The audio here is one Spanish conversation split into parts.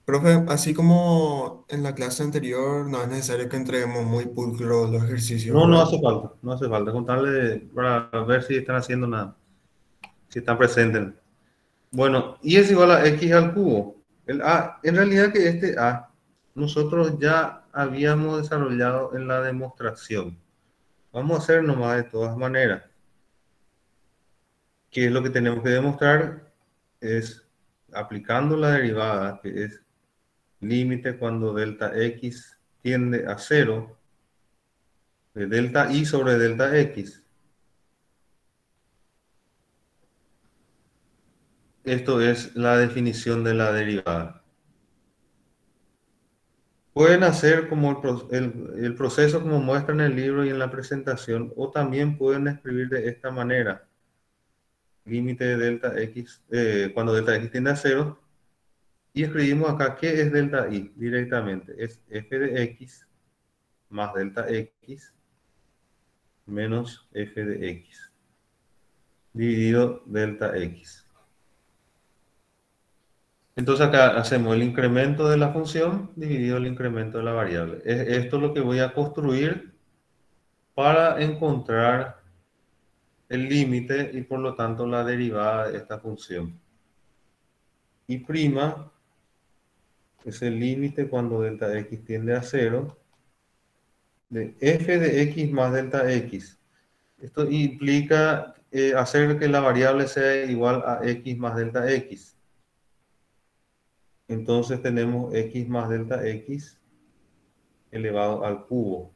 Profe, así como en la clase anterior, no es necesario que entreguemos muy pulcro los ejercicios, No, no ¿verdad? hace falta, no hace falta contarle para ver si están haciendo nada, si están presentes. Bueno, y es igual a x al cubo. El a, en realidad que este a nosotros ya habíamos desarrollado en la demostración. Vamos a hacer nomás de todas maneras. ¿Qué es lo que tenemos que demostrar? Es aplicando la derivada, que es límite cuando delta x tiende a cero, de delta y sobre delta x. Esto es la definición de la derivada. Pueden hacer como el proceso como muestra en el libro y en la presentación, o también pueden escribir de esta manera. Límite de delta x, cuando delta x tiende a cero, y escribimos acá qué es delta y directamente. Es f de x más delta x menos f de x dividido delta x. Entonces acá hacemos el incremento de la función dividido el incremento de la variable. Es esto lo que voy a construir para encontrar el límite y por lo tanto la derivada de esta función. Y prima es el límite cuando delta x tiende a cero de f de x más delta x. Esto implica hacer que la variable sea igual a x más delta x. Entonces tenemos x más delta x elevado al cubo,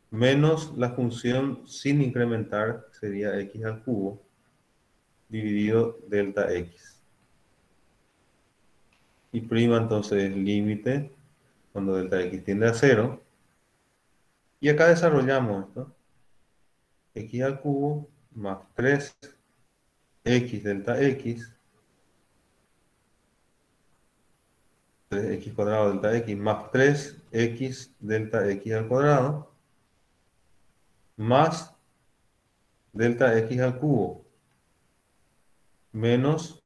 menos la función sin incrementar, sería x al cubo, dividido delta x. Y prima entonces es límite cuando delta x tiende a cero. Y acá desarrollamos esto, x al cubo más 3x delta x, 3x cuadrado delta x, más 3x delta x al cuadrado, más delta x al cubo, menos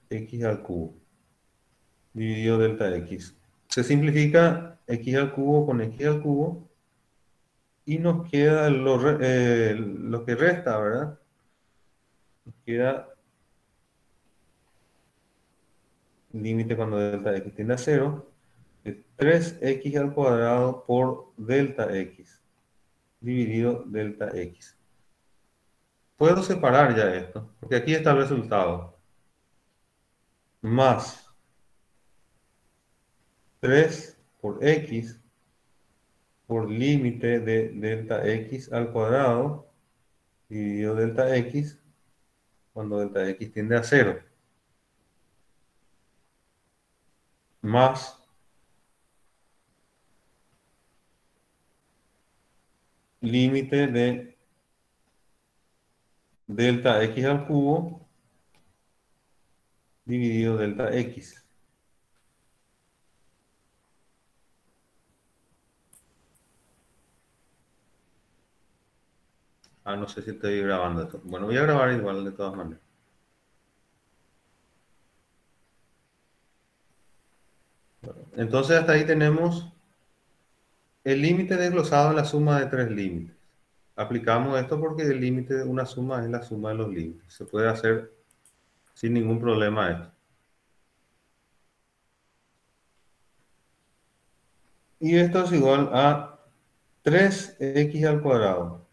x al cubo, dividido delta x. Se simplifica x al cubo con x al cubo y nos queda lo que resta, ¿verdad? Nos queda límite cuando delta x tiende a cero, de 3x al cuadrado por delta x, dividido delta x. Puedo separar ya esto, porque aquí está el resultado. Más 3 por x por límite de delta x al cuadrado, dividido delta x, cuando delta x tiende a cero. Más límite de delta x al cubo, dividido delta x. Ah, no sé si estoy grabando esto. Bueno, voy a grabar igual de todas maneras. Entonces hasta ahí tenemos el límite desglosado en la suma de tres límites. Aplicamos esto porque el límite de una suma es la suma de los límites. Se puede hacer sin ningún problema esto. Y esto es igual a 3x al cuadrado.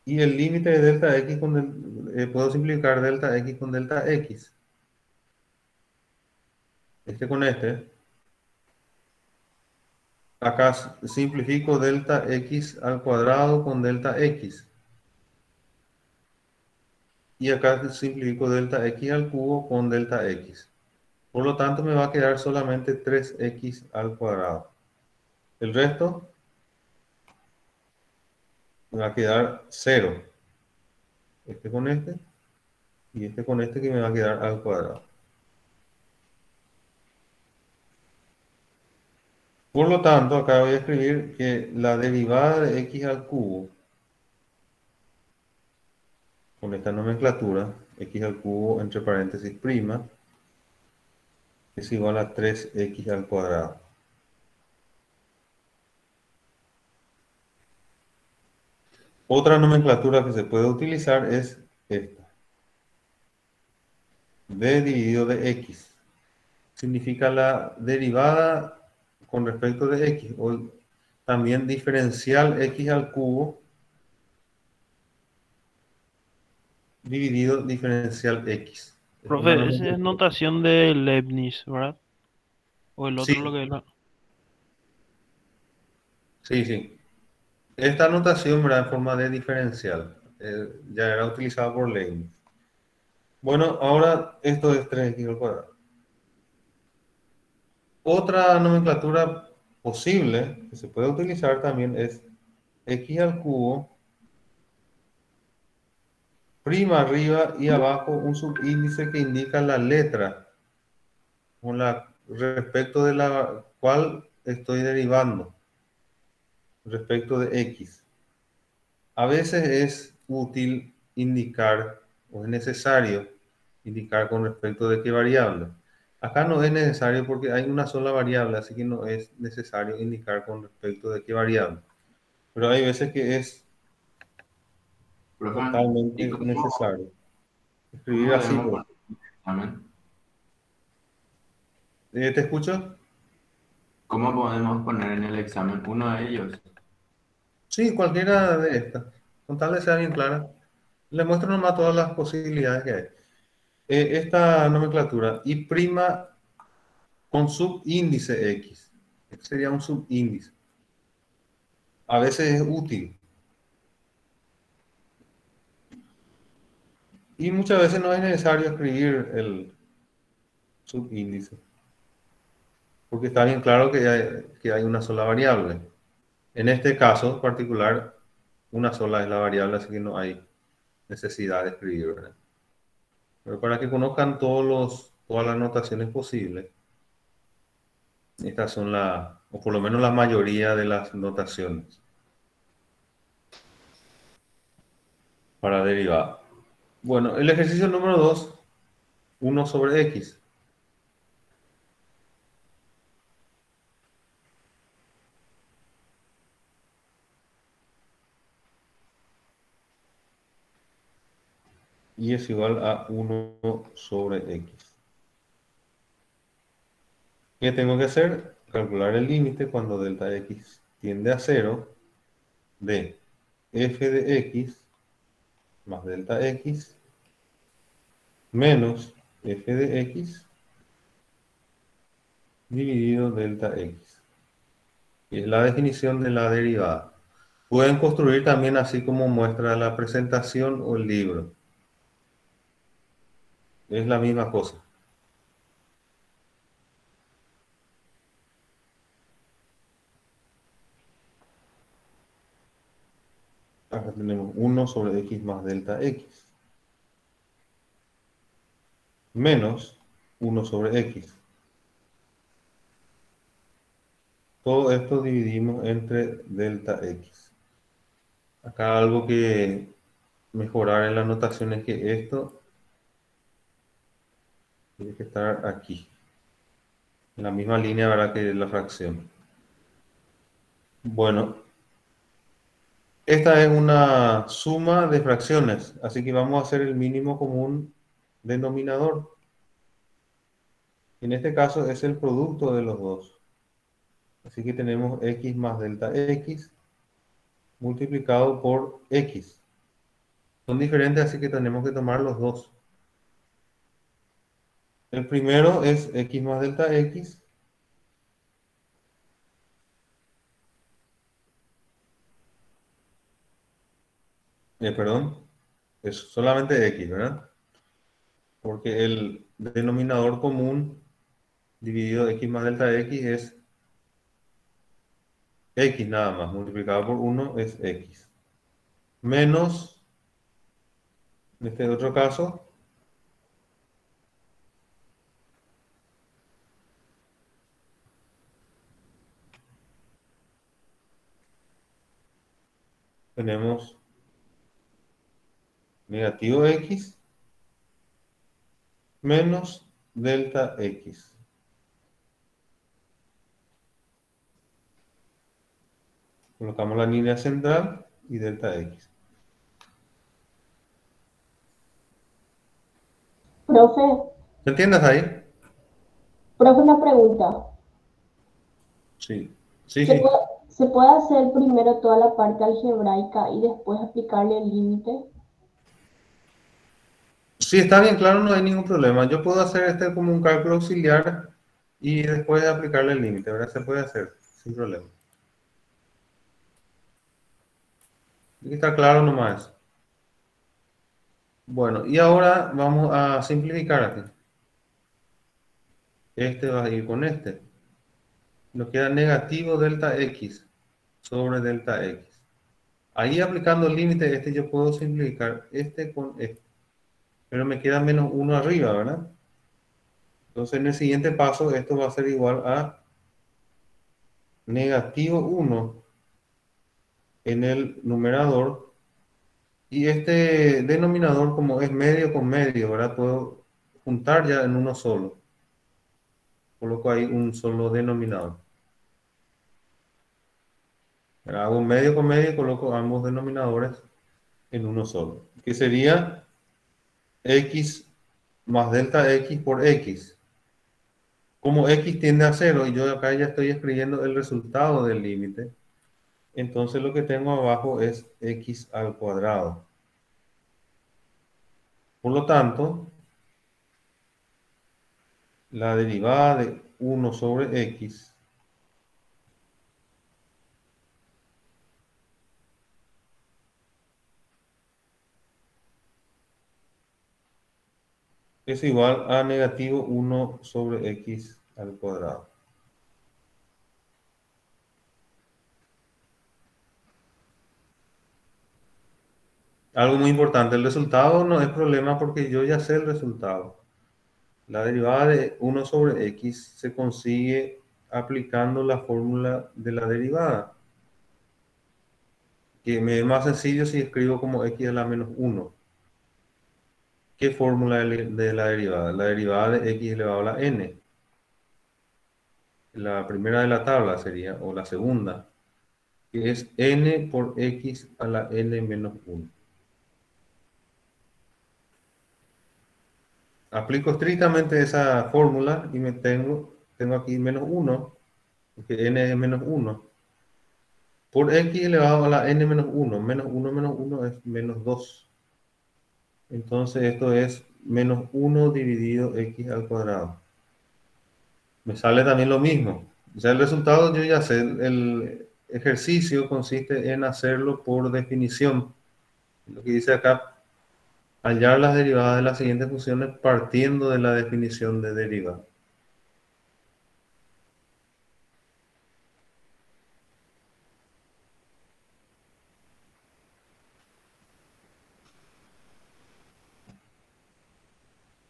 Y el límite de delta x puedo simplificar delta x con delta x. Este con este. Acá simplifico delta x al cuadrado con delta x. Y acá simplifico delta x al cubo con delta x. Por lo tanto, me va a quedar solamente 3x al cuadrado. El resto me va a quedar cero. Este con este y este con este que me va a quedar al cuadrado. Por lo tanto, acá voy a escribir que la derivada de x al cubo, con esta nomenclatura, x al cubo entre paréntesis prima, es igual a 3x al cuadrado. Otra nomenclatura que se puede utilizar es esta. D dividido de x. Significa la derivada con respecto de x. O también diferencial x al cubo dividido diferencial x. Es una Profe, esa es nomenclatura. notación de Leibniz, ¿verdad? O el otro lo Sí, que es sí, sí. Esta notación, ¿verdad? En forma de diferencial. Ya era utilizada por Leibniz. Bueno, ahora esto es 3x al cuadrado. Otra nomenclatura posible que se puede utilizar también es x al cubo, prima arriba y abajo un subíndice que indica la letra con la, respecto de la cual estoy derivando, respecto de x. A veces es útil indicar o es necesario indicar con respecto de qué variable. Acá no es necesario porque hay una sola variable, así que no es necesario indicar con respecto de qué variable. Pero hay veces que es Profe, ¿y totalmente necesario. Escribir cómo así, debemos pues. poner el examen? ¿Te escucho? ¿Cómo podemos poner en el examen uno de ellos? Sí, cualquiera de estas. Con tal de sea bien clara. Le muestro nomás todas las posibilidades que hay. Esta nomenclatura, y prima con subíndice X. Este sería un subíndice. A veces es útil. Y muchas veces no es necesario escribir el subíndice. Porque está bien claro que hay una sola variable. En este caso particular, una sola es la variable, así que no hay necesidad de escribir, ¿verdad? Pero para que conozcan todas las notaciones posibles, estas son o por lo menos la mayoría de las notaciones para derivada. Bueno, el ejercicio número 2, 1/x. Y es igual a 1/x. ¿Qué tengo que hacer? Calcular el límite cuando delta x tiende a 0 de f de x más delta x menos f de x dividido delta x. Y es la definición de la derivada. Pueden construir también así como muestra la presentación o el libro. Es la misma cosa. Acá tenemos 1/x más delta x menos 1/x. Todo esto dividimos entre delta x. Acá algo que mejorar en la notación es que esto tiene que estar aquí, en la misma línea, ¿verdad? Que la fracción. Bueno, esta es una suma de fracciones, así que vamos a hacer el mínimo común denominador. En este caso es el producto de los dos. Así que tenemos x más delta x multiplicado por x. Son diferentes, así que tenemos que tomar los dos. El primero es x más delta x. Perdón, es solamente x, ¿verdad? Porque el denominador común dividido x más delta x es x nada más, multiplicado por 1 es x. Menos, en este otro caso, tenemos negativo x menos delta x. Colocamos la línea central y delta X. Profe, ¿Te entiendes ahí? profe, una pregunta. Sí. Sí, ¿Se sí. puede, se puede hacer primero toda la parte algebraica y después aplicarle el límite? Sí, está bien claro, no hay ningún problema. Yo puedo hacer este como un cálculo auxiliar y después aplicarle el límite, ¿verdad? Se puede hacer sin problema. Tiene que estar claro nomás. Bueno, y ahora vamos a simplificar aquí. Este va a ir con este. Nos queda negativo delta X sobre delta X. Ahí aplicando el límite este yo puedo simplificar este con este. Pero me queda menos 1 arriba, ¿verdad? Entonces en el siguiente paso esto va a ser igual a negativo 1 en el numerador. Y este denominador, como es medio con medio, ¿verdad? Puedo juntar ya en uno solo. Coloco ahí un solo denominador. ¿Verdad? Hago medio con medio y coloco ambos denominadores en uno solo. Que sería x más delta x por x. Como x tiende a cero y yo acá ya estoy escribiendo el resultado del límite, entonces lo que tengo abajo es x al cuadrado. Por lo tanto, la derivada de 1 sobre x es igual a negativo 1 sobre x al cuadrado. Algo muy importante, el resultado no es problema porque yo ya sé el resultado. La derivada de 1 sobre x se consigue aplicando la fórmula de la derivada, que me es más sencillo si escribo como x a la menos 1. ¿Qué fórmula de la derivada? La derivada de x elevado a la n. La primera de la tabla sería, o la segunda, que es n por x a la n menos 1. Aplico estrictamente esa fórmula y tengo aquí menos 1, porque n es menos 1, por x elevado a la n menos 1. Menos 1 es menos 2. Entonces esto es menos 1 dividido x al cuadrado. Me sale también lo mismo. O sea, el resultado yo ya sé. El ejercicio consiste en hacerlo por definición. Lo que dice acá, hallar las derivadas de las siguientes funciones partiendo de la definición de derivada.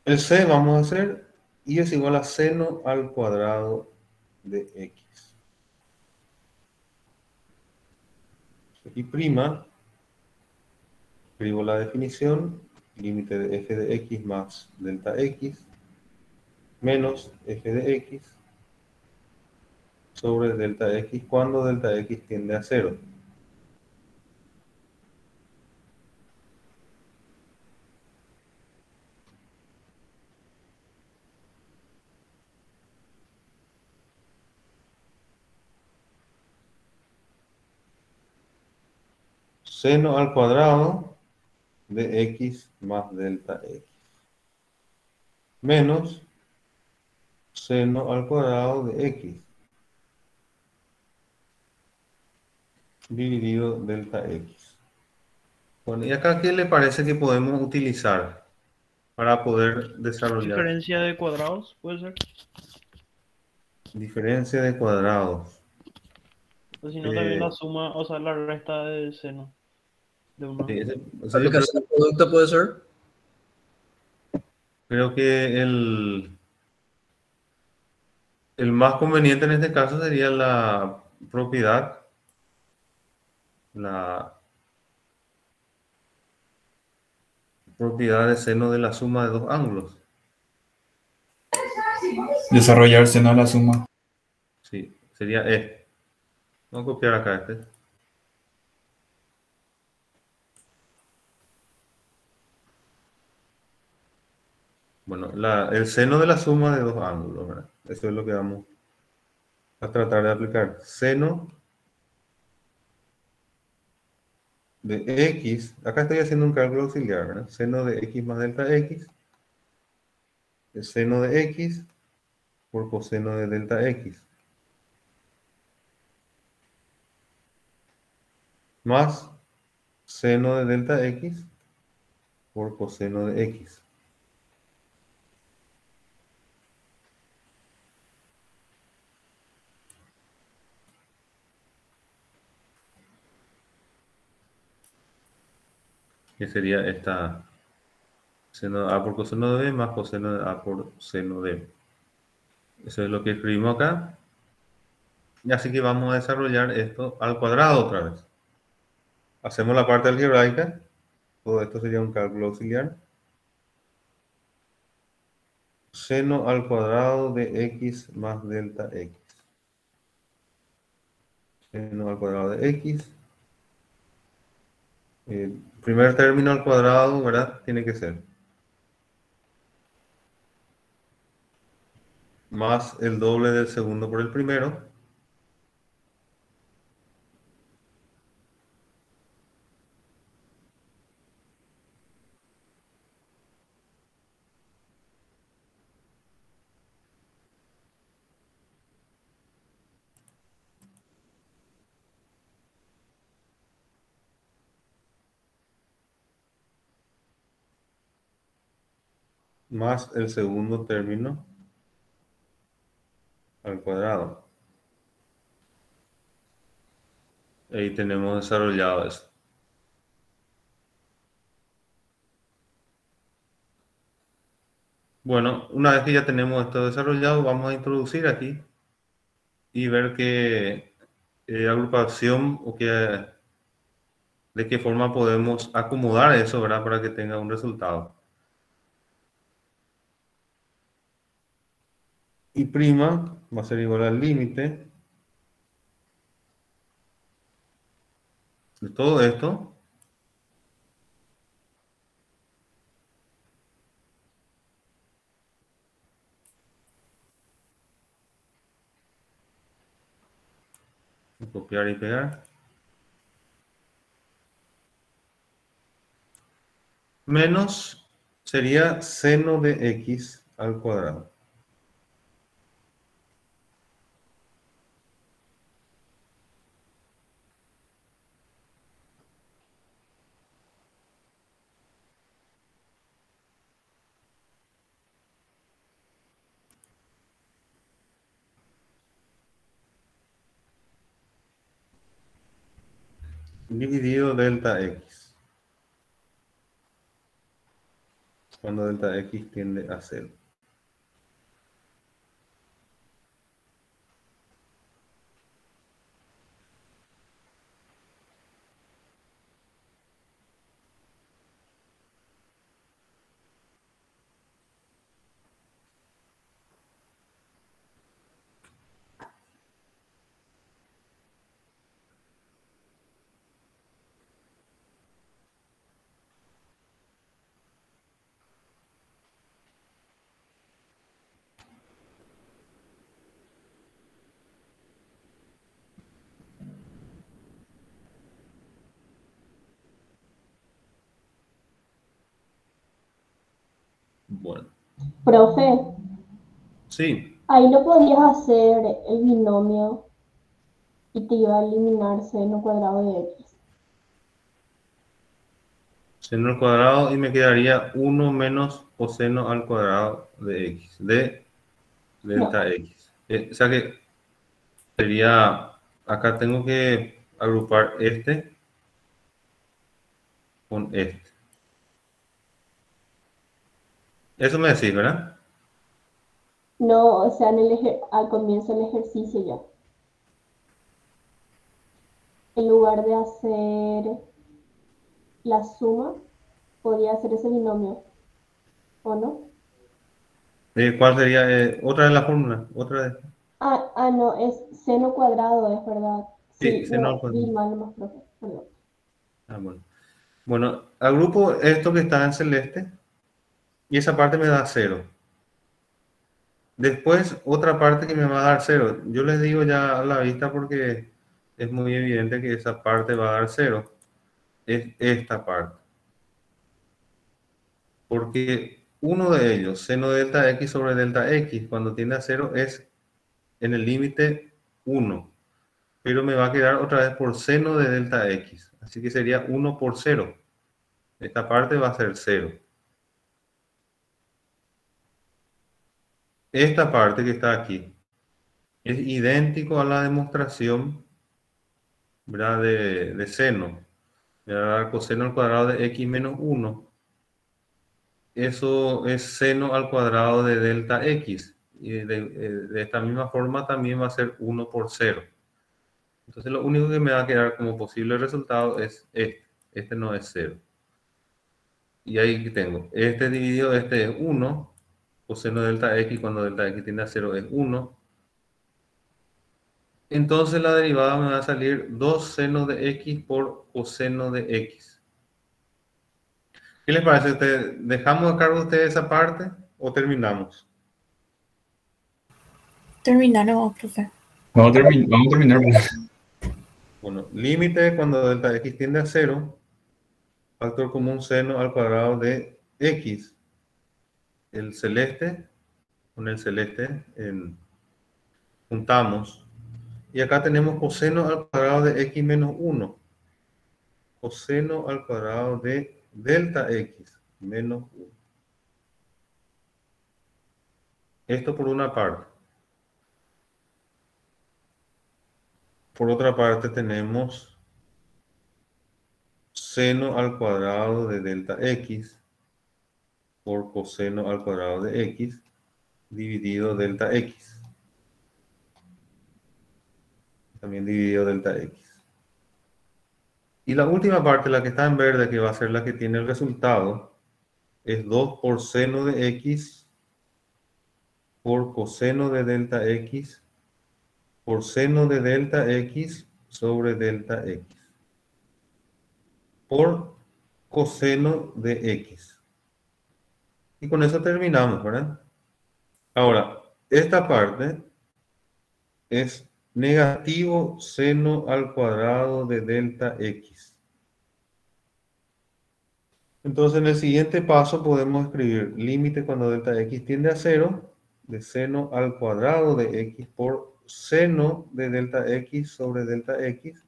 El c vamos a hacer y es igual a seno al cuadrado de x. Y prima, escribo la definición, límite de f de x más delta x, menos f de x sobre delta x cuando delta x tiende a 0. Seno al cuadrado de x más delta x. Menos seno al cuadrado de x dividido delta x. Bueno, ¿y acá qué le parece que podemos utilizar para poder desarrollar? Diferencia de cuadrados, puede ser. Diferencia de cuadrados. O si no, también la suma, o sea, la resta de seno de uno. Sí, yo Aplicación de producto puede ser. creo que el más conveniente en este caso sería la propiedad, la propiedad de seno de la suma de dos ángulos. Desarrollar seno a la suma. Sí, sería este. Vamos a copiar acá este. Bueno, el seno de la suma de dos ángulos, ¿verdad? Eso es lo que vamos a tratar de aplicar. Seno de x, acá estoy haciendo un cálculo auxiliar, ¿verdad? Seno de x más delta x, el seno de x por coseno de delta x, más seno de delta x por coseno de x. Que sería esta seno de a por coseno de b más coseno de a por seno de b. Eso es lo que escribimos acá. Y así que vamos a desarrollar esto al cuadrado otra vez. Hacemos la parte algebraica. Todo esto sería un cálculo auxiliar. Seno al cuadrado de x más delta x. Seno al cuadrado de x. El primer término al cuadrado, ¿verdad? Tiene que ser más el doble del segundo por el primero. Más el segundo término al cuadrado. Ahí tenemos desarrollado eso. Bueno, una vez que ya tenemos esto desarrollado, vamos a introducir aquí y ver qué agrupación o de qué forma podemos acomodar eso, ¿verdad? Para que tenga un resultado. Y prima va a ser igual al límite de todo esto copiar y pegar, menos sería seno de x al cuadrado. Dividido delta x, cuando delta x tiende a 0. Bueno, Profe, sí, ahí no podías hacer el binomio y te iba a eliminar seno cuadrado de x. seno al cuadrado y me quedaría 1 menos coseno al cuadrado de x, de delta No, x. O sea que sería, acá tengo que agrupar este con este. Eso me decís, ¿verdad? no, o sea, al comienzo del ejercicio ya. En lugar de hacer la suma, podía hacer ese binomio, ¿o no? ¿Cuál sería otra de las fórmulas? Otra de... No, es seno cuadrado, es verdad. Sí, Sí, seno al no, vi cuadrado. mal nomás, profe, perdón. Ah, bueno. Bueno, agrupo esto que está en celeste y esa parte me da 0. Después, otra parte que me va a dar 0. Yo les digo ya a la vista porque es muy evidente que esa parte va a dar 0. Es esta parte. Porque uno de ellos, seno de delta x sobre delta x, cuando tiende a 0 es en el límite 1. Pero me va a quedar otra vez por seno de delta x. Así que sería 1 por 0. Esta parte va a ser 0. Esta parte que está aquí es idéntico a la demostración, ¿verdad? De seno. Me va a dar coseno al cuadrado de x menos 1. Eso es seno al cuadrado de delta x. Y de esta misma forma también va a ser 1 por 0. Entonces lo único que me va a quedar como posible resultado es este. Este no es 0. Y ahí tengo, este dividido, este es 1. Coseno de delta x cuando delta x tiende a 0 es 1. Entonces la derivada me va a salir 2 seno de x por coseno de x. ¿Qué les parece a ustedes? ¿Dejamos a cargo ustedes esa parte o terminamos? Terminaron, profe. Vamos a terminar. Bueno, límite cuando delta x tiende a 0, factor común seno al cuadrado de x. El celeste, con el celeste juntamos. Y acá tenemos coseno al cuadrado de x menos 1. Coseno al cuadrado de delta x menos 1. Esto por una parte. Por otra parte tenemos seno al cuadrado de delta x por coseno al cuadrado de x dividido delta x. También dividido delta x. Y la última parte, la que está en verde, que va a ser la que tiene el resultado, es 2 por seno de x por coseno de delta x por seno de delta x sobre delta x por coseno de x. Y con eso terminamos, ¿verdad? Ahora, esta parte es negativo seno al cuadrado de delta x. Entonces, en el siguiente paso podemos escribir límite cuando delta x tiende a 0 de seno al cuadrado de x por seno de delta x sobre delta x.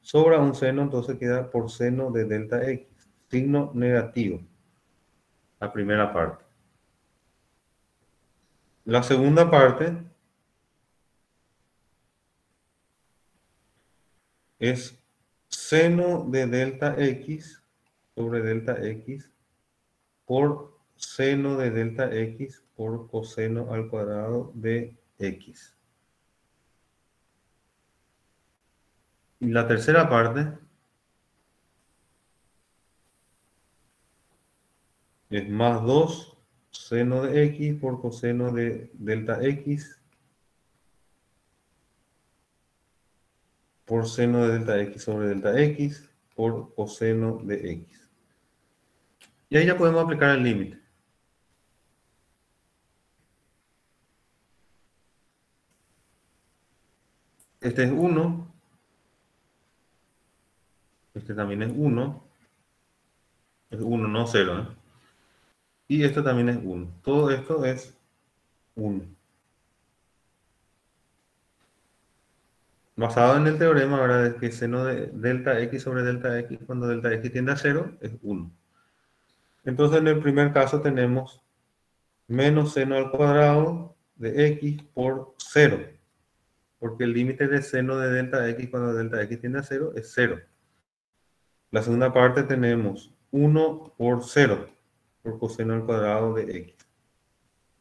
Sobra un seno, entonces queda por seno de delta x. Signo negativo. La primera parte. La segunda parte es seno de delta x sobre delta x por seno de delta x por coseno al cuadrado de x. Y la tercera parte es más 2 seno de x por coseno de delta x por seno de delta x sobre delta x por coseno de x. Y ahí ya podemos aplicar el límite. Este es 1. Este también es 1. Es 1, no 0, ¿eh? Y esto también es 1. Todo esto es 1. Basado en el teorema, ¿verdad? De que seno de delta x sobre delta x cuando delta x tiende a 0 es 1. Entonces en el primer caso tenemos menos seno al cuadrado de x por 0. Porque el límite de seno de delta x cuando delta x tiende a 0 es 0. La segunda parte tenemos 1 por 0 por coseno al cuadrado de x.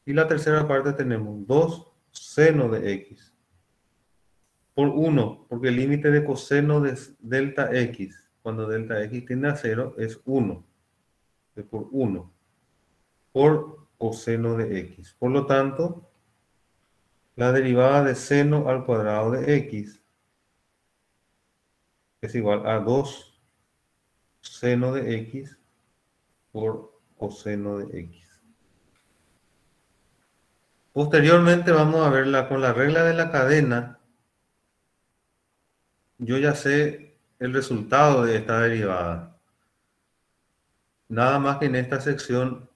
Y la tercera parte tenemos 2 seno de x por 1, porque el límite de coseno de delta x cuando delta x tiende a 0 es 1. Es por 1 por coseno de x. Por lo tanto, la derivada de seno al cuadrado de x es igual a 2 seno de x por coseno de x. Posteriormente vamos a verla con la regla de la cadena. Yo ya sé el resultado de esta derivada. Nada más que en esta sección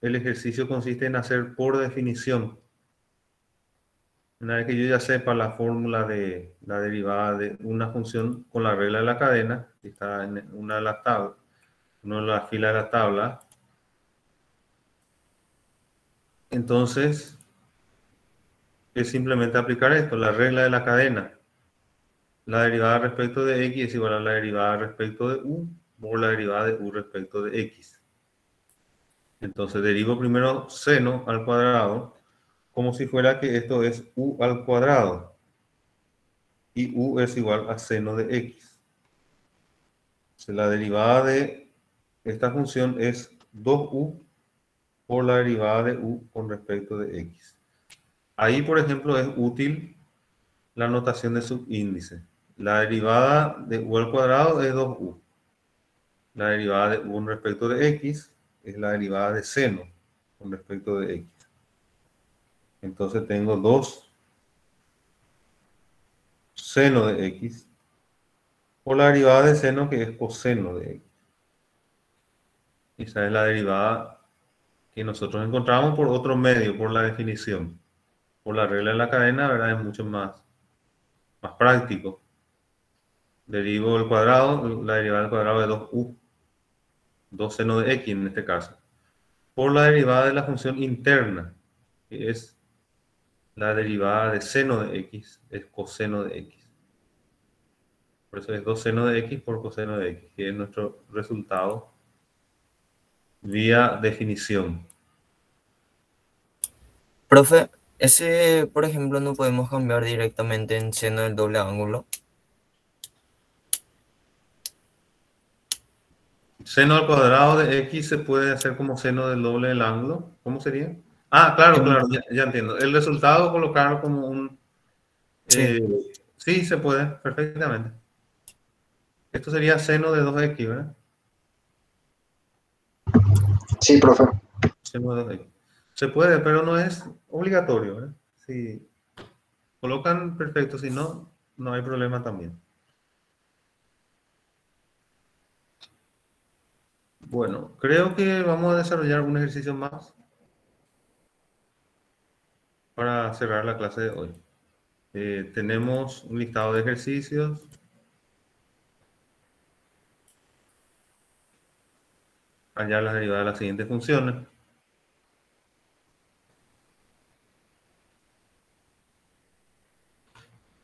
el ejercicio consiste en hacer por definición. Una vez que yo ya sepa la fórmula de la derivada de una función con la regla de la cadena, que está en una de las tablas, una de las filas de la tabla, entonces es simplemente aplicar esto, la regla de la cadena. La derivada respecto de x es igual a la derivada respecto de u por la derivada de u respecto de x. Entonces derivo primero seno al cuadrado, como si fuera que esto es u al cuadrado. Y u es igual a seno de x. Entonces, la derivada de esta función es 2u por la derivada de u con respecto de x. Ahí, por ejemplo, es útil la notación de subíndice. La derivada de u al cuadrado es 2u. La derivada de u con respecto de x es la derivada de seno con respecto de x. Entonces tengo 2 seno de x por la derivada de seno que es coseno de x. Esa es la derivada que nosotros encontramos por otro medio, por la definición. Por la regla de la cadena, ¿verdad? Es mucho más práctico. Derivo el cuadrado, la derivada del cuadrado de 2u, 2 seno de x en este caso, por la derivada de la función interna, que es la derivada de seno de x, es coseno de x. Por eso es 2 seno de x por coseno de x, que es nuestro resultado vía definición. Profe, ese, por ejemplo, no podemos cambiar directamente en seno del doble ángulo. Seno al cuadrado de x se puede hacer como seno del doble del ángulo. ¿Cómo sería? Ah, claro, En- claro, ya entiendo. El resultado colocarlo como un... Sí, sí, se puede, perfectamente. Esto sería seno de 2x, ¿verdad? Sí, profe. Seno de 2x. Se puede, pero no es obligatorio, ¿verdad? Si colocan, perfecto. Si no, no hay problema también. Bueno, creo que vamos a desarrollar un ejercicio más para cerrar la clase de hoy. Tenemos un listado de ejercicios. Hallar las derivadas de las siguientes funciones.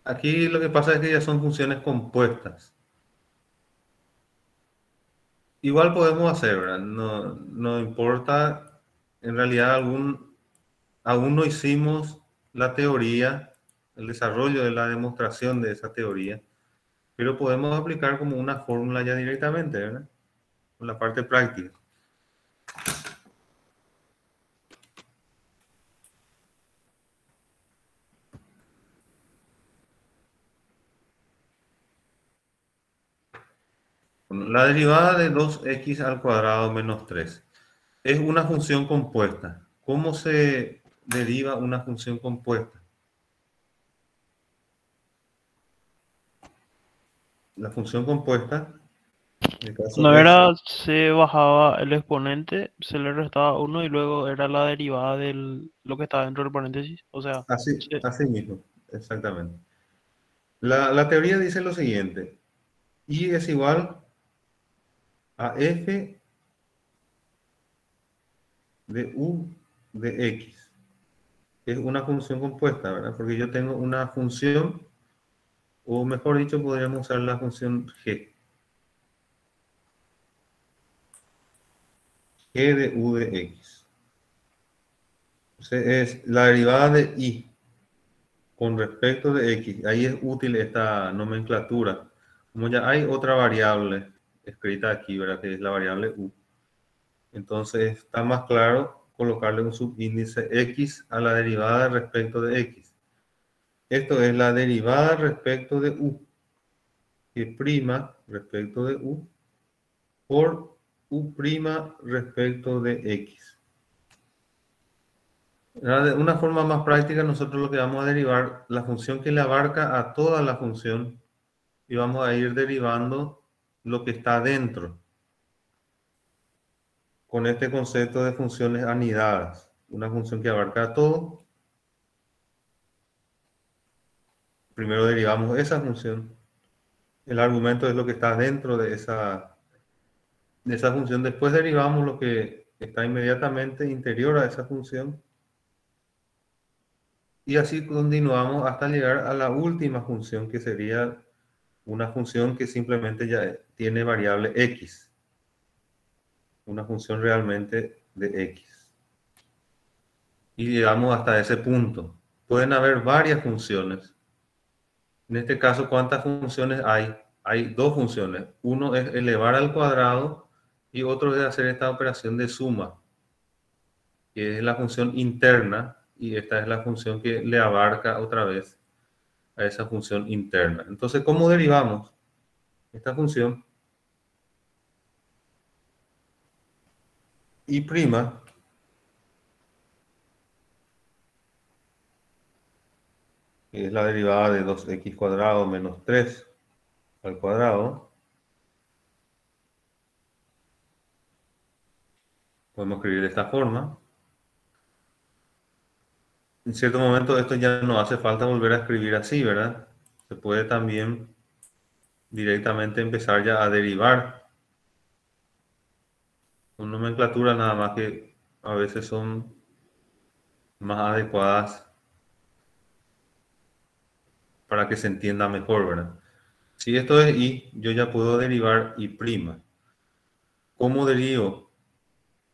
Aquí lo que pasa es que ya son funciones compuestas. Igual podemos hacer, ¿verdad? No importa. En realidad aún no hicimos la teoría, el desarrollo de la demostración de esa teoría, pero podemos aplicar como una fórmula ya directamente, ¿verdad? Con la parte práctica. Bueno, la derivada de 2x al cuadrado menos 3 es una función compuesta. ¿Cómo se deriva una función compuesta? La función compuesta, en el caso No es era, se bajaba el exponente, se le restaba uno y luego era la derivada de lo que estaba dentro del paréntesis. O sea, así mismo, exactamente. La teoría dice lo siguiente: y es igual a f de u de x. Es una función compuesta, ¿verdad? Porque yo tengo una función, o mejor dicho, podríamos usar la función g. G de u de x. Entonces es la derivada de y con respecto de x. Ahí es útil esta nomenclatura. Como ya hay otra variable escrita aquí, ¿verdad? Que es la variable u. Entonces está más claro colocarle un subíndice x a la derivada respecto de x. Esto es la derivada respecto de u, que prima respecto de u, por u' respecto de x. De una forma más práctica, nosotros lo que vamos a derivar, la función que le abarca a toda la función, y vamos a ir derivando lo que está dentro, con este concepto de funciones anidadas. Una función que abarca a todo, primero derivamos esa función. El argumento es lo que está dentro de esa función. Después derivamos lo que está inmediatamente interior a esa función. Y así continuamos hasta llegar a la última función, que sería una función que simplemente ya tiene variable x. Una función realmente de x. Y llegamos hasta ese punto. Pueden haber varias funciones. En este caso, ¿cuántas funciones hay? Hay dos funciones. Uno es elevar al cuadrado y otro es hacer esta operación de suma, que es la función interna, y esta es la función que le abarca otra vez a esa función interna. Entonces, ¿cómo derivamos esta función? Y prima que es la derivada de 2x cuadrado menos 3 al cuadrado. Podemos escribir de esta forma. En cierto momento esto ya no hace falta volver a escribir así, ¿verdad? Se puede también directamente empezar ya a derivar con nomenclaturas nada más que a veces son más adecuadas para que se entienda mejor, ¿verdad? Si esto es y, yo ya puedo derivar y prima. ¿Cómo derivo?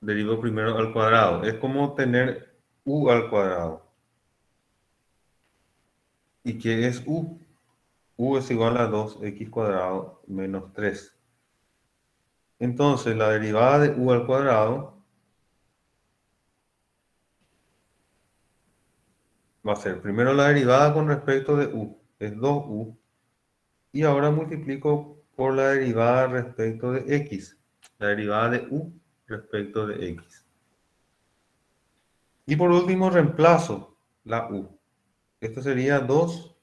Derivo primero al cuadrado. Es como tener u al cuadrado. ¿Y qué es u? U es igual a 2x cuadrado menos 3. Entonces, la derivada de u al cuadrado va a ser primero la derivada con respecto de u, es 2u. Y ahora multiplico por la derivada respecto de x, la derivada de u respecto de x. Y por último reemplazo la u. Esto sería 2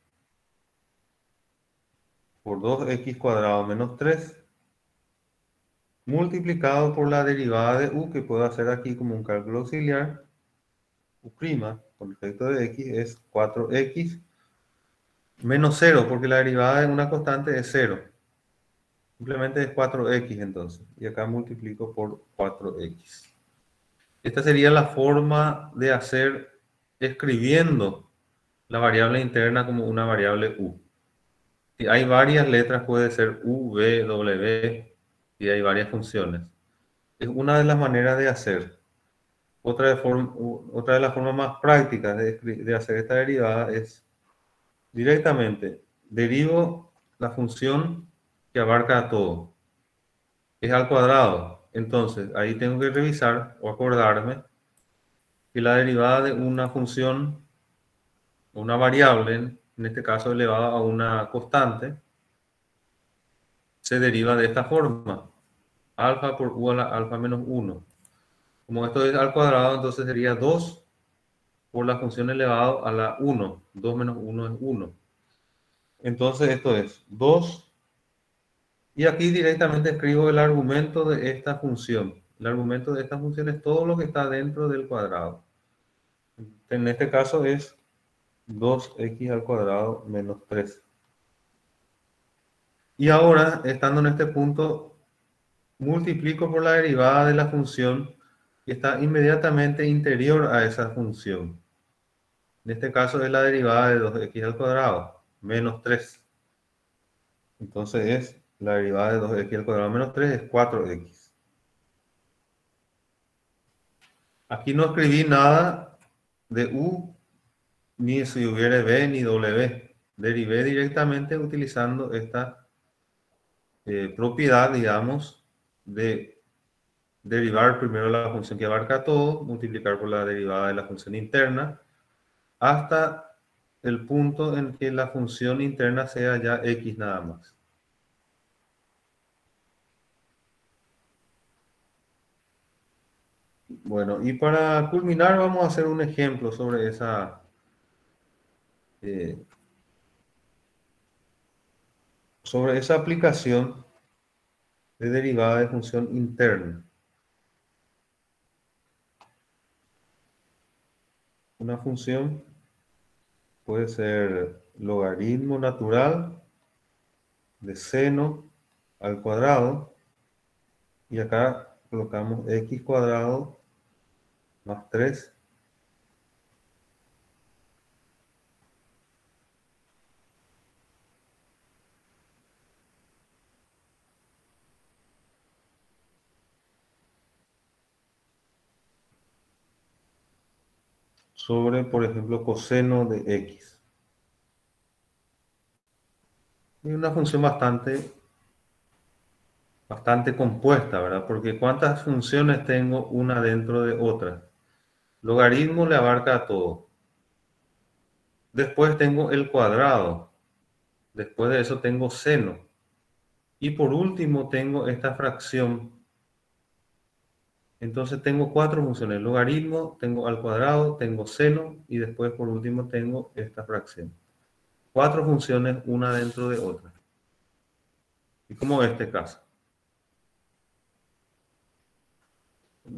por 2x cuadrado menos 3 multiplicado por la derivada de u, que puedo hacer aquí como un cálculo auxiliar. U' con respecto de x es 4x menos 0, porque la derivada de una constante es 0. Simplemente es 4x entonces. Y acá multiplico por 4x. Esta sería la forma de hacer escribiendo la variable interna como una variable u. Si hay varias letras, puede ser u, v, w, y hay varias funciones. Es una de las maneras de hacer. Otra de las formas más prácticas de hacer esta derivada es directamente derivo la función que abarca a todo. Es al cuadrado. Entonces, ahí tengo que revisar o acordarme que la derivada de una función, una variable, en este caso elevada a una constante, se deriva de esta forma. Alfa por u a la alfa menos 1. Como esto es al cuadrado, entonces sería 2 por la función elevado a la 1. 2 menos 1 es 1. Entonces esto es 2. Y aquí directamente escribo el argumento de esta función. El argumento de esta función es todo lo que está dentro del cuadrado. En este caso es 2x al cuadrado menos 3. Y ahora, estando en este punto, multiplico por la derivada de la función que está inmediatamente interior a esa función. En este caso es la derivada de 2x al cuadrado menos 3. Entonces es la derivada de 2x al cuadrado menos 3 es 4x. Aquí no escribí nada de u, ni si hubiera b ni w. Derivé directamente utilizando esta propiedad, digamos, de derivar primero la función que abarca todo, multiplicar por la derivada de la función interna, hasta el punto en que la función interna sea ya x nada más. Bueno, y para culminar vamos a hacer un ejemplo eh, sobre esa aplicación de derivada de función interna. Una función puede ser logaritmo natural de seno al cuadrado, y acá colocamos x cuadrado más 3 sobre, por ejemplo, coseno de x. Y una función bastante compuesta, ¿verdad? Porque ¿cuántas funciones tengo una dentro de otra? Logaritmo le abarca a todo. Después tengo el cuadrado. Después de eso tengo seno. Y por último tengo esta fracción. Entonces tengo 4 funciones. Logaritmo, tengo al cuadrado, tengo seno y después por último tengo esta fracción. 4 funciones, una dentro de otra. Y como este caso.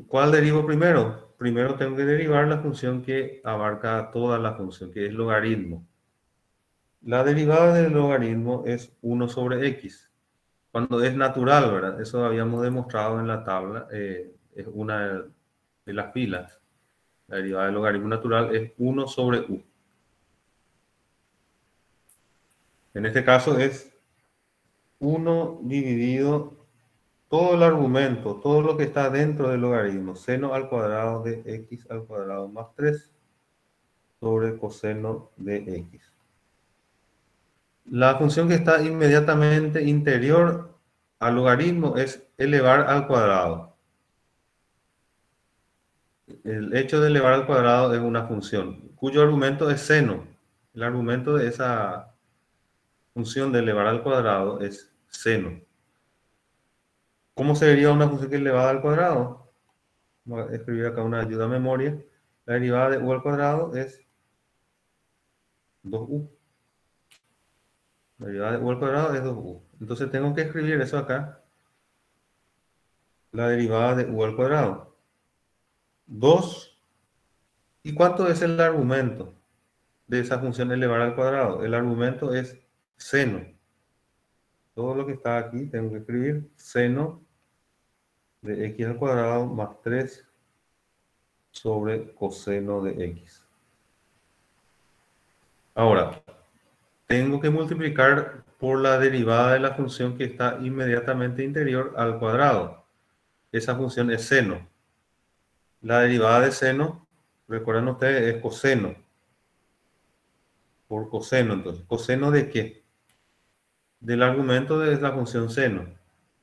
¿Cuál derivo primero? Primero tengo que derivar la función que abarca toda la función, que es logaritmo. La derivada del logaritmo es 1 sobre x. Cuando es natural, ¿verdad? Eso habíamos demostrado en la tabla. Es una de las filas. La derivada del logaritmo natural es 1 sobre u. En este caso es 1 dividido todo el argumento, todo lo que está dentro del logaritmo, seno al cuadrado de x al cuadrado más 3 sobre coseno de x. La función que está inmediatamente interior al logaritmo es elevar al cuadrado. El hecho de elevar al cuadrado es una función cuyo argumento es seno. El argumento de esa función de elevar al cuadrado es seno. ¿Cómo se deriva una función que es elevada al cuadrado? Vamos a escribir acá una ayuda a memoria. La derivada de u al cuadrado es 2u. La derivada de u al cuadrado es 2u. Entonces tengo que escribir eso acá. La derivada de u al cuadrado. 2. ¿Y cuánto es el argumento de esa función elevar al cuadrado? El argumento es seno. Todo lo que está aquí tengo que escribir seno de x al cuadrado más 3 sobre coseno de x. Ahora, tengo que multiplicar por la derivada de la función que está inmediatamente interior al cuadrado. Esa función es seno. La derivada de seno, recuerden ustedes, es coseno. Por coseno, entonces. ¿Coseno de qué? Del argumento de la función seno.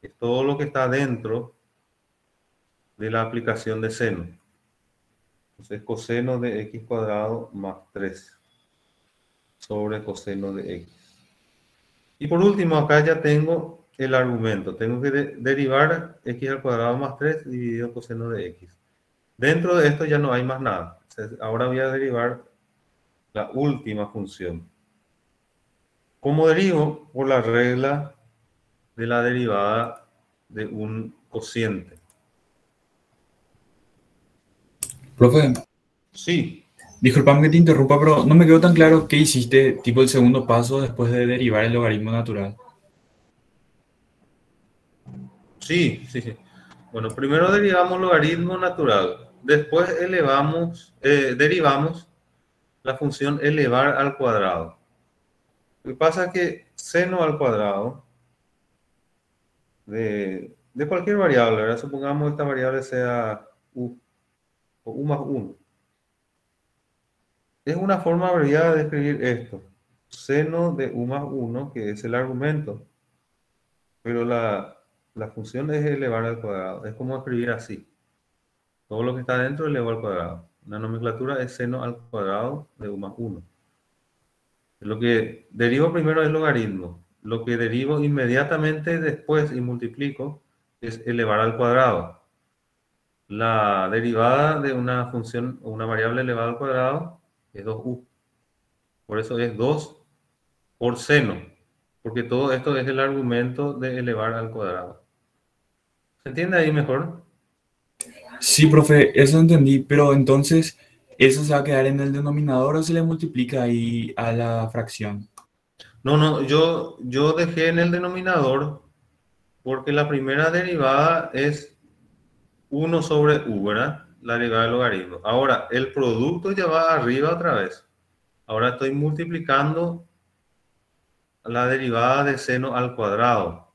Es todo lo que está dentro de la aplicación de seno. Entonces, coseno de x cuadrado más 3 sobre coseno de x. Y por último, acá ya tengo el argumento. Tengo que derivar x al cuadrado más 3 dividido coseno de x. Dentro de esto ya no hay más nada. Entonces, ahora voy a derivar la última función. ¿Cómo derivo? Por la regla de la derivada de un cociente. Profe, Sí, disculpame que te interrumpa, pero no me quedó tan claro qué hiciste, tipo el segundo paso después de derivar el logaritmo natural. sí. Bueno, primero derivamos logaritmo natural. Después derivamos la función elevar al cuadrado. Lo que pasa es que seno al cuadrado de cualquier variable, ¿verdad? Supongamos esta variable sea u o u más 1. Es una forma abreviada de escribir esto. Seno de u más 1, que es el argumento. Pero la función es elevar al cuadrado. Es como escribir así. Todo lo que está dentro elevado al cuadrado. La nomenclatura es seno al cuadrado de u más 1. Lo que derivo primero es logaritmo. Lo que derivo inmediatamente después y multiplico es elevar al cuadrado. La derivada de una función o una variable elevada al cuadrado es 2u. Por eso es 2 por seno, porque todo esto es el argumento de elevar al cuadrado. ¿Se entiende ahí mejor? Sí, profe, eso entendí, pero entonces, ¿eso se va a quedar en el denominador o se le multiplica ahí a la fracción? No, no, yo dejé en el denominador porque la primera derivada es 1 sobre u, ¿verdad? La derivada del logaritmo. Ahora, el producto ya va arriba otra vez. Ahora estoy multiplicando la derivada de seno al cuadrado.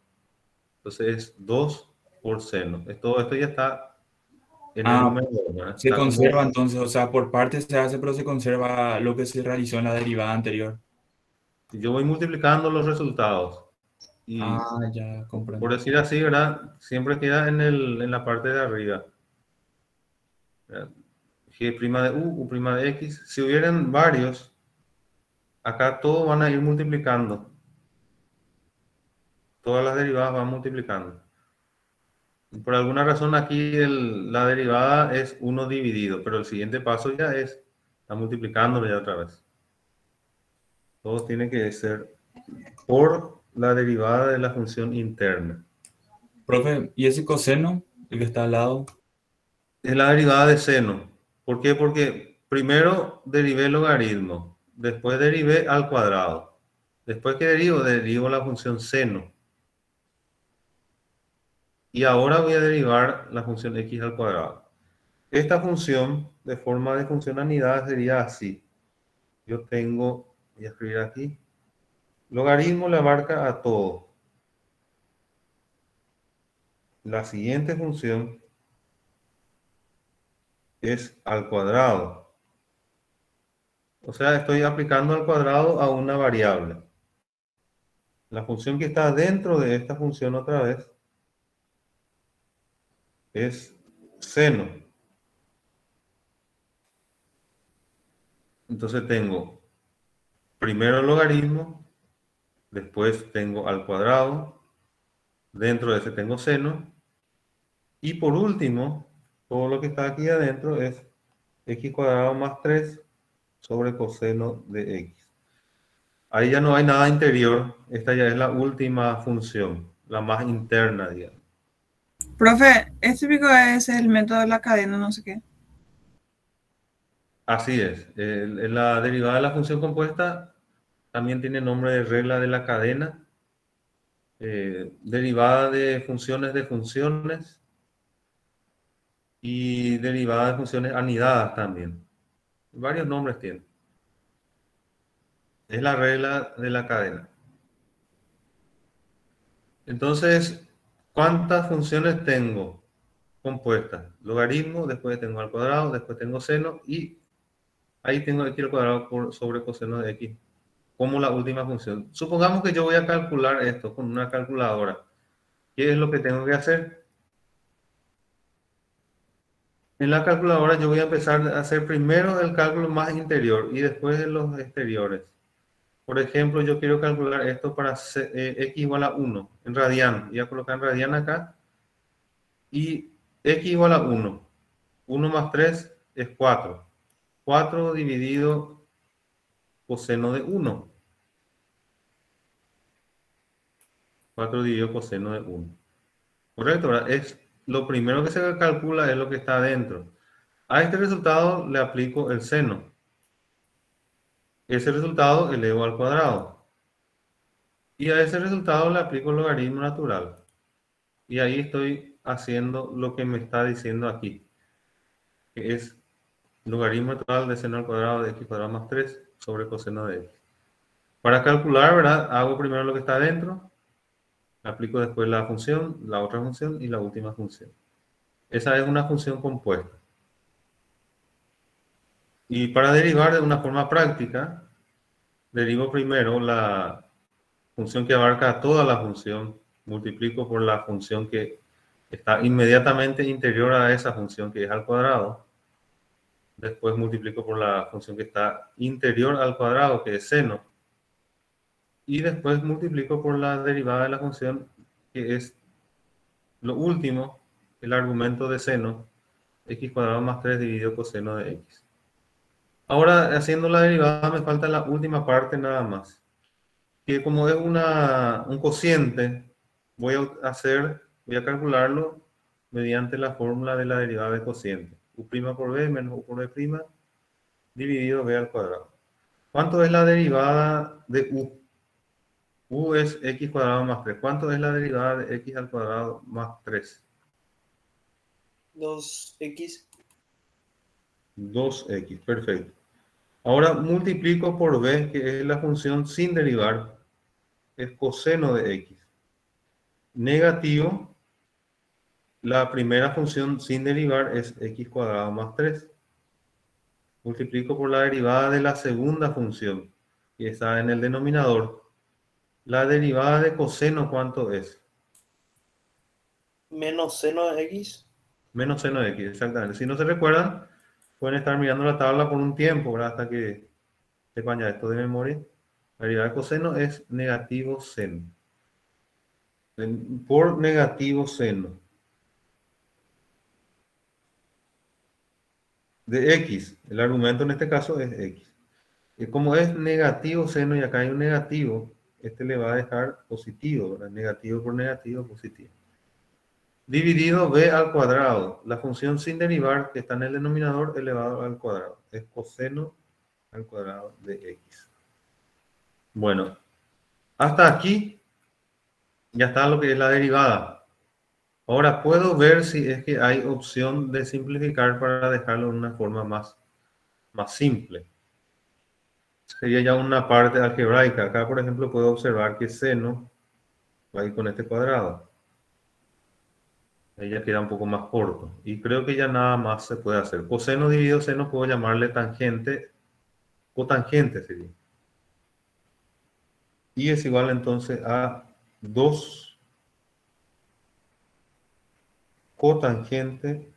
Entonces es 2 por seno. Todo esto ya está en el Ah, numerador, ¿verdad? se Está conserva como, entonces, o sea, por partes se hace, pero se conserva lo que se realizó en la derivada anterior. yo voy multiplicando los resultados. Y Ah, ya por comprendo. decir así, ¿verdad? Siempre queda en la parte de arriba, ¿verdad? G' de u prima de x. Si hubieran varios, acá todos van a ir multiplicando. Todas las derivadas van multiplicando. Por alguna razón aquí la derivada es 1 dividido, pero el siguiente paso ya está multiplicándolo ya otra vez. Todo tiene que ser por la derivada de la función interna. Profe, ¿y ese coseno, el que está al lado? Es la derivada de seno. ¿Por qué? Porque primero derivé el logaritmo, después derivé al cuadrado. Después que derivo la función seno. Y ahora voy a derivar la función x al cuadrado. Esta función, de forma de funcionalidad, sería así. Yo tengo, voy a escribir aquí, logaritmo le abarca a todo. La siguiente función es al cuadrado. O sea, estoy aplicando al cuadrado a una variable. La función que está dentro de esta función otra vez es seno. Entonces tengo primero el logaritmo, después tengo al cuadrado, dentro de ese tengo seno, y por último, todo lo que está aquí adentro es x cuadrado más 3 sobre coseno de x. Ahí ya no hay nada interior, esta ya es la última función, la más interna, digamos. Profe, es típico es el método de la cadena, no sé qué. Así es, la derivada de la función compuesta también tiene nombre de regla de la cadena, derivada de funciones y derivada de funciones anidadas también. Varios nombres tiene. Es la regla de la cadena. Entonces, ¿cuántas funciones tengo compuestas? Logaritmo, después tengo al cuadrado, después tengo seno y ahí tengo x al cuadrado sobre coseno de x como la última función. Supongamos que yo voy a calcular esto con una calculadora. ¿Qué es lo que tengo que hacer? En la calculadora yo voy a empezar a hacer primero el cálculo más interior y después de los exteriores. Por ejemplo, yo quiero calcular esto para x igual a 1 en radian. Voy a colocar en radian acá. Y x igual a 1. 1 más 3 es 4. 4 dividido coseno de 1. 4 dividido coseno de 1. Correcto, ¿verdad? Es lo primero que se calcula es lo que está adentro. A este resultado le aplico el seno. Ese resultado elevo al cuadrado. Y a ese resultado le aplico el logaritmo natural. Y ahí estoy haciendo lo que me está diciendo aquí, que es logaritmo natural de seno al cuadrado de x cuadrado más 3 sobre coseno de x. Para calcular, ¿verdad? Hago primero lo que está adentro, aplico después la función, la otra función y la última función. Esa es una función compuesta. Y para derivar de una forma práctica, derivo primero la función que abarca toda la función, multiplico por la función que está inmediatamente interior a esa función que es al cuadrado. Después multiplico por la función que está interior al cuadrado, que es seno. Y después multiplico por la derivada de la función, que es lo último, el argumento de seno, x cuadrado más 3 dividido coseno de x. Ahora, haciendo la derivada, me falta la última parte nada más. Que como es un cociente, voy a calcularlo mediante la fórmula de la derivada de cociente. U' por b menos u por b' dividido b al cuadrado. ¿Cuánto es la derivada de u? U es x cuadrado más 3. ¿Cuánto es la derivada de x al cuadrado más 3? 2x. 2x, perfecto. Ahora multiplico por b, que es la función sin derivar, es coseno de x. Negativo, la primera función sin derivar es x cuadrado más 3. Multiplico por la derivada de la segunda función, que está en el denominador. La derivada de coseno, ¿cuánto es? Menos seno de x. Menos seno de x, exactamente. Si no se recuerdan, pueden estar mirando la tabla por un tiempo, ¿verdad? Hasta que sepan ya esto de memoria. La derivada de coseno es negativo seno. Por negativo seno de x. El argumento en este caso es x. Y como es negativo seno y acá hay un negativo, este le va a dejar positivo, ¿verdad? Negativo por negativo, positivo. Dividido b al cuadrado. La función sin derivar que está en el denominador elevado al cuadrado. Es coseno al cuadrado de x. Bueno, hasta aquí ya está lo que es la derivada. Ahora puedo ver si es que hay opción de simplificar para dejarlo en una forma más simple. Sería ya una parte algebraica. Acá, por ejemplo, puedo observar que seno va a ir con este cuadrado. Ella queda un poco más corto. Y creo que ya nada más se puede hacer. Coseno dividido seno puedo llamarle tangente. Cotangente sería. Y es igual entonces a 2 cotangente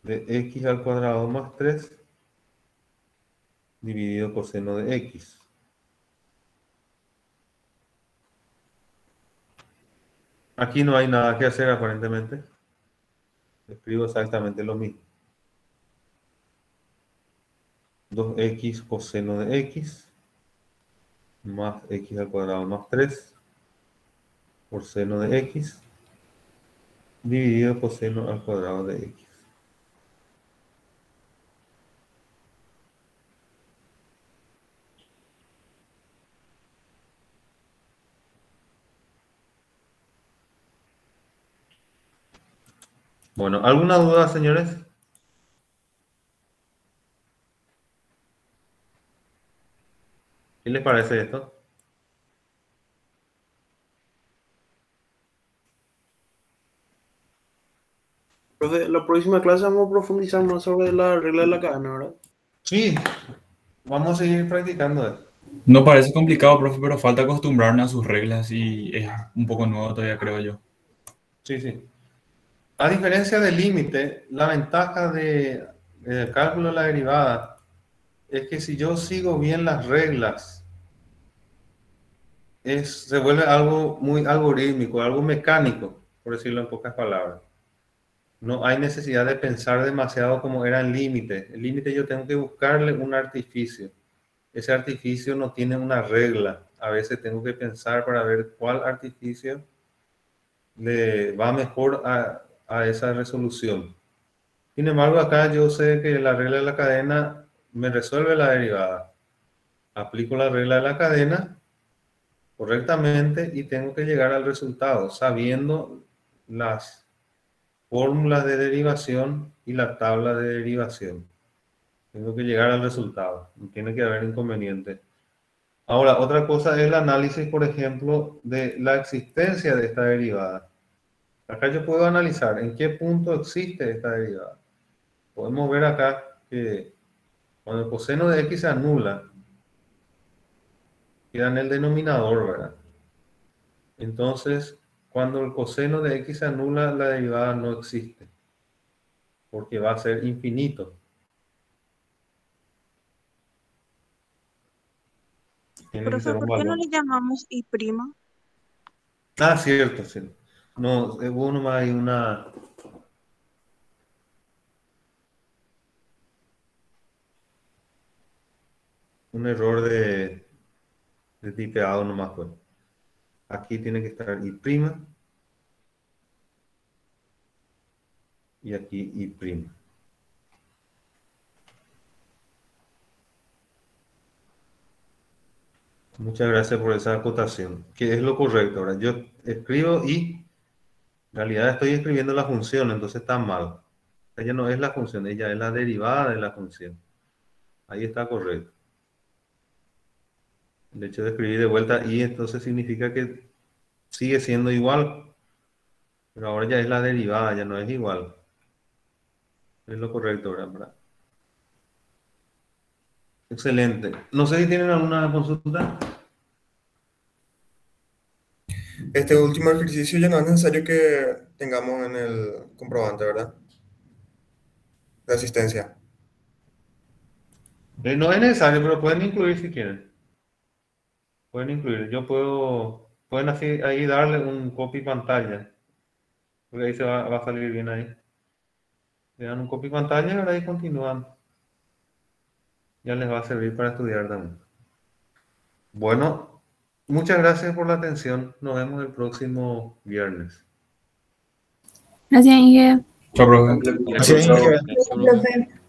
de x al cuadrado más 3 dividido coseno de x. Aquí no hay nada que hacer aparentemente. Escribo exactamente lo mismo. 2x coseno de x más x al cuadrado más 3 por seno de x dividido coseno al cuadrado de x. Bueno, ¿alguna duda, señores? ¿Qué les parece esto? Profe, la próxima clase vamos a profundizar más sobre la regla de la cadena, ¿verdad? Sí, vamos a seguir practicando esto. No parece complicado, profe, pero falta acostumbrarnos a sus reglas y es un poco nuevo todavía, creo yo. Sí, sí. A diferencia del límite, la ventaja del cálculo de la derivada es que si yo sigo bien las reglas, se vuelve algo muy algorítmico, algo mecánico, por decirlo en pocas palabras. No hay necesidad de pensar demasiado como era el límite. El límite yo tengo que buscarle un artificio. Ese artificio no tiene una regla. A veces tengo que pensar para ver cuál artificio le va mejor a esa resolución. Sin embargo, acá yo sé que la regla de la cadena me resuelve la derivada. Aplico la regla de la cadena correctamente y tengo que llegar al resultado sabiendo las fórmulas de derivación y la tabla de derivación. Tengo que llegar al resultado. No tiene que haber inconveniente. Ahora, otra cosa es el análisis, por ejemplo, de la existencia de esta derivada. Acá yo puedo analizar en qué punto existe esta derivada. Podemos ver acá que cuando el coseno de x se anula, queda en el denominador, ¿verdad? Entonces, cuando el coseno de x se anula, la derivada no existe, porque va a ser infinito. Tiene que ser Profe, un ¿por qué no valor. le llamamos I prima? Ah, cierto, sí. No, hubo nomás hay un error de tipeado nomás fue. Aquí tiene que estar I'. Y aquí I'. Muchas gracias por esa acotación, que es lo correcto. Ahora, yo escribo y en realidad estoy escribiendo la función, entonces está mal. Ella no es la función, ella es la derivada de la función. Ahí está correcto. El hecho de escribir de vuelta y entonces significa que sigue siendo igual, pero ahora ya es la derivada, ya no es igual. Es lo correcto, ¿verdad? Excelente. No sé si tienen alguna consulta. Este último ejercicio ya no es necesario que tengamos en el comprobante, ¿verdad? De asistencia. No es necesario, pero pueden incluir si quieren. Pueden incluir. Pueden así ahí darle un copy pantalla. Porque ahí va a salir bien ahí. Le dan un copy pantalla y ahora ahí continúan. Ya les va a servir para estudiar también. Bueno, muchas gracias por la atención. Nos vemos el próximo viernes. Gracias, Inge. Chao, profe. Gracias, Chao. profe.